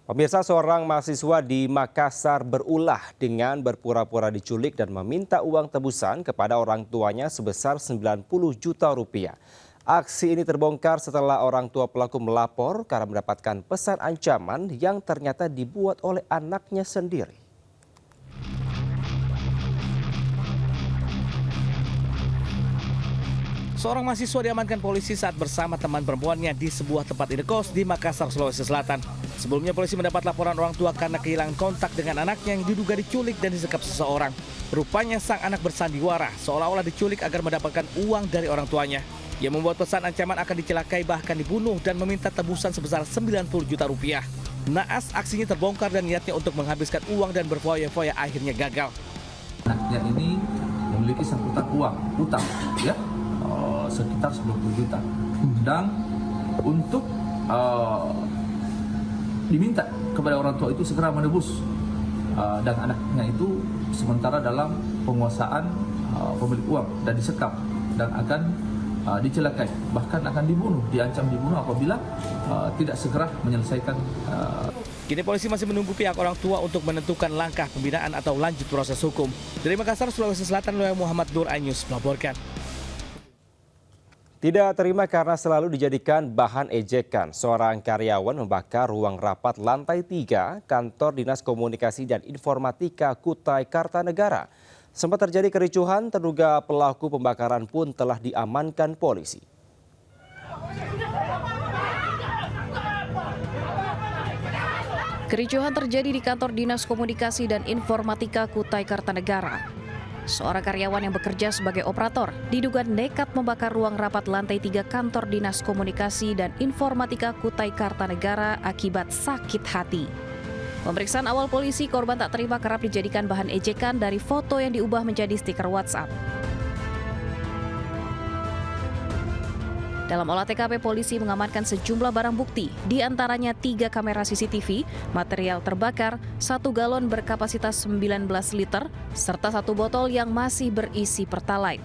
Pemirsa, seorang mahasiswa di Makassar berulah dengan berpura-pura diculik dan meminta uang tebusan kepada orang tuanya sebesar 90 juta rupiah. Aksi ini terbongkar setelah orang tua pelaku melapor karena mendapatkan pesan ancaman yang ternyata dibuat oleh anaknya sendiri. Seorang mahasiswa diamankan polisi saat bersama teman perempuannya di sebuah tempat indekos di Makassar, Sulawesi Selatan. Sebelumnya polisi mendapat laporan orang tua karena kehilangan kontak dengan anaknya yang diduga diculik dan disekap seseorang. Rupanya sang anak bersandiwara seolah-olah diculik agar mendapatkan uang dari orang tuanya. Ia membuat pesan ancaman akan dicelakai bahkan dibunuh dan meminta tebusan sebesar 90 juta rupiah. Naas aksinya terbongkar dan niatnya untuk menghabiskan uang dan berfoya-foya akhirnya gagal. Anaknya ini memiliki sangkutan uang, utang, ya. Sekitar 90 juta dan untuk diminta kepada orang tua itu segera menebus dan anaknya itu sementara dalam penguasaan pemilik uang dan disekap dan akan dicelakai, bahkan akan dibunuh, diancam dibunuh apabila tidak segera menyelesaikan. Kini polisi masih menunggu pihak orang tua untuk menentukan langkah pembinaan atau lanjut proses hukum. Dari Makassar, Sulawesi Selatan, Muhammad Nur Ainus melaporkan. Tidak terima karena selalu dijadikan bahan ejekan, seorang karyawan membakar ruang rapat lantai 3 kantor Dinas Komunikasi dan Informatika Kutai Kartanegara. Sempat terjadi kericuhan, terduga pelaku pembakaran pun telah diamankan polisi. Kericuhan terjadi di kantor Dinas Komunikasi dan Informatika Kutai Kartanegara. Seorang karyawan yang bekerja sebagai operator diduga nekat membakar ruang rapat lantai 3 kantor Dinas Komunikasi dan Informatika Kutai Kartanegara akibat sakit hati. Pemeriksaan awal polisi, korban tak terima kerap dijadikan bahan ejekan dari foto yang diubah menjadi stiker WhatsApp. Dalam olah TKP, polisi mengamankan sejumlah barang bukti, di antaranya 3 kamera CCTV, material terbakar, 1 galon berkapasitas 19 liter, serta 1 botol yang masih berisi Pertalite.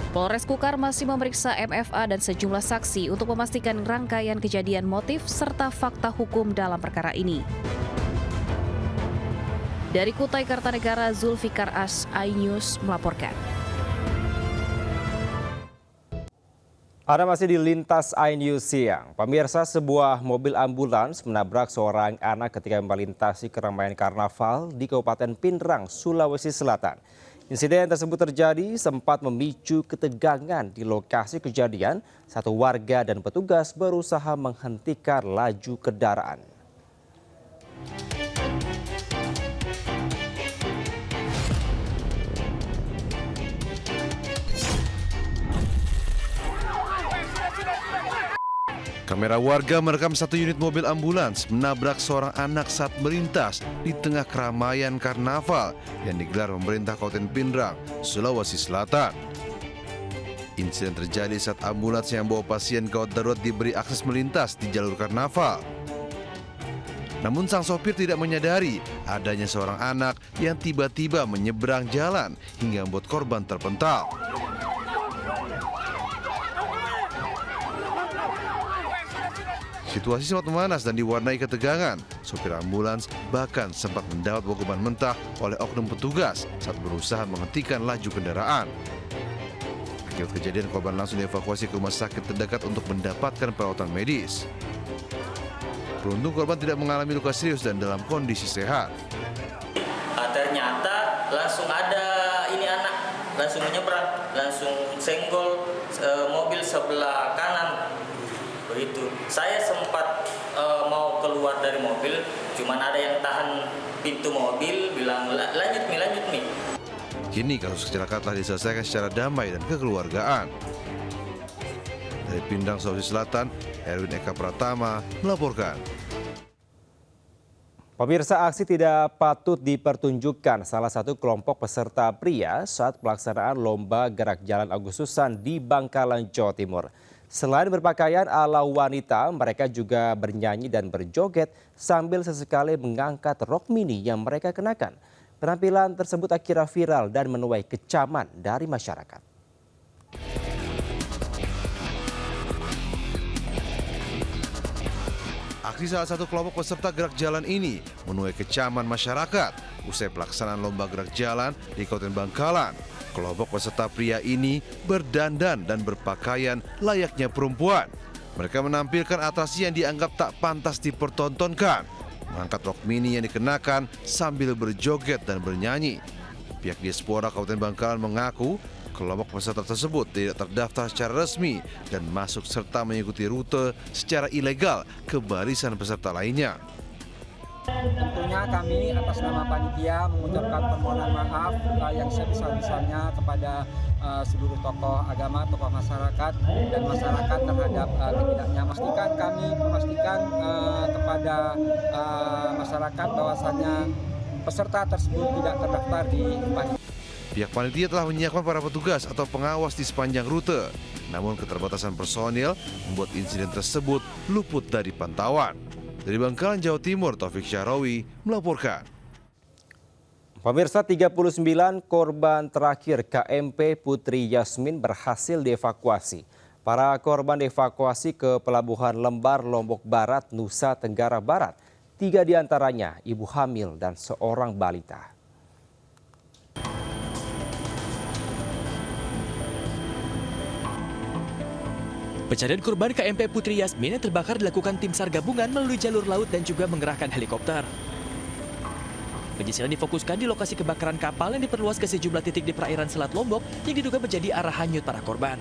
Polres Kukar masih memeriksa MFA dan sejumlah saksi untuk memastikan rangkaian kejadian, motif, serta fakta hukum dalam perkara ini. Dari Kutai Kartanegara, Zulfikar As, iNews melaporkan. Anda masih di Lintas iNews Siang. Pemirsa, sebuah mobil ambulans menabrak seorang anak ketika melintasi keramaian karnaval di Kabupaten Pindrang, Sulawesi Selatan. Insiden tersebut terjadi sempat memicu ketegangan di lokasi kejadian. Satu warga dan petugas berusaha menghentikan laju kendaraan. Kamera warga merekam satu unit mobil ambulans menabrak seorang anak saat melintas di tengah keramaian karnaval yang digelar pemerintah Kabupaten Pindrang, Sulawesi Selatan. Insiden terjadi saat ambulans yang membawa pasien gawat darurat diberi akses melintas di jalur karnaval. Namun sang sopir tidak menyadari adanya seorang anak yang tiba-tiba menyeberang jalan hingga membuat korban terpental. Situasi sempat memanas dan diwarnai ketegangan. Sopir ambulans bahkan sempat mendapat hukuman mentah oleh oknum petugas saat berusaha menghentikan laju kendaraan. Akibat kejadian, korban langsung dievakuasi ke rumah sakit terdekat untuk mendapatkan perawatan medis. Beruntung korban tidak mengalami luka serius dan dalam kondisi sehat. Ternyata langsung ada ini anak langsung menyeberang, langsung senggol mobil sebelah kanan. Begitu. Saya sempat mau keluar dari mobil, cuman ada yang tahan pintu mobil, bilang lanjut mi. Kini kasus kecelakaan telah diselesaikan secara damai dan kekeluargaan. Dari Pindrang, Sulawesi Selatan, Erwin Eka Pratama melaporkan. Pemirsa, aksi tidak patut dipertunjukkan salah satu kelompok peserta pria saat pelaksanaan lomba gerak jalan Agustusan di Bangkalan, Jawa Timur. Selain berpakaian ala wanita, mereka juga bernyanyi dan berjoget sambil sesekali mengangkat rok mini yang mereka kenakan. Penampilan tersebut akhirnya viral dan menuai kecaman dari masyarakat. Aksi salah satu kelompok peserta gerak jalan ini menuai kecaman masyarakat usai pelaksanaan lomba gerak jalan di Kabupaten Bangkalan. Kelompok peserta pria ini berdandan dan berpakaian layaknya perempuan. Mereka menampilkan atraksi yang dianggap tak pantas dipertontonkan, mengangkat rok mini yang dikenakan sambil berjoget dan bernyanyi. Pihak Diaspora Kabupaten Bangkalan mengaku kelompok peserta tersebut tidak terdaftar secara resmi dan masuk serta mengikuti rute secara ilegal ke barisan peserta lainnya. Tentunya kami atas nama panitia mengucapkan permohonan maaf yang sebesar-besarnya kepada seluruh tokoh agama, tokoh masyarakat dan masyarakat terhadap ketidaknya. Kami memastikan kepada masyarakat bahwasannya peserta tersebut tidak terdaftar di panitia. Pihak panitia telah menyiapkan para petugas atau pengawas di sepanjang rute. Namun keterbatasan personil membuat insiden tersebut luput dari pantauan. Dari Bangkalan, Jawa Timur, Taufik Syahrawi melaporkan. Pemirsa, 39 korban terakhir KMP Putri Yasmin berhasil dievakuasi. Para korban dievakuasi ke Pelabuhan Lembar, Lombok Barat, Nusa Tenggara Barat. 3 diantaranya ibu hamil dan seorang balita. Pencarian korban KMP Putri Yasmin yang terbakar dilakukan tim SAR gabungan melalui jalur laut dan juga mengerahkan helikopter. Penyisiran difokuskan di lokasi kebakaran kapal yang diperluas ke sejumlah titik di perairan Selat Lombok yang diduga menjadi arah hanyut para korban.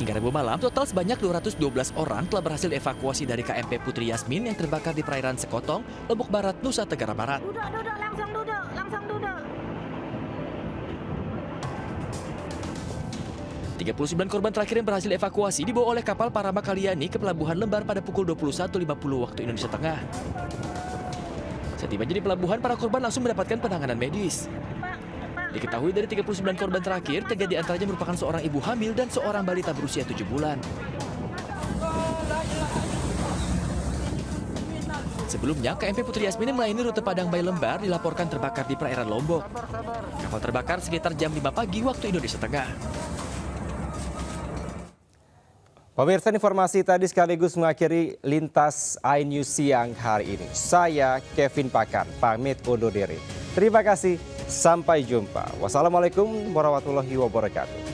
Hingga Rabu malam, total sebanyak 212 orang telah berhasil evakuasi dari KMP Putri Yasmin yang terbakar di perairan Sekotong, Lombok Barat, Nusa Tenggara Barat. Langsung duduk. 39 korban terakhir yang berhasil evakuasi dibawa oleh kapal Parama Kalyani ke Pelabuhan Lembar pada pukul 21.50 waktu Indonesia Tengah. Setiba di pelabuhan, para korban langsung mendapatkan penanganan medis. Diketahui dari 39 korban terakhir, 3 diantaranya merupakan seorang ibu hamil dan seorang balita berusia 7 bulan. Sebelumnya, KMP Putri Yasmin yang melayani rute Padang Bayi Lembar dilaporkan terbakar di perairan Lombok. Kapal terbakar sekitar jam 5 pagi waktu Indonesia Tengah. Pemirsa, informasi tadi sekaligus mengakhiri Lintas iNews siang hari ini. Saya Kevin Pakan, pamit undur diri. Terima kasih, sampai jumpa. Wassalamualaikum warahmatullahi wabarakatuh.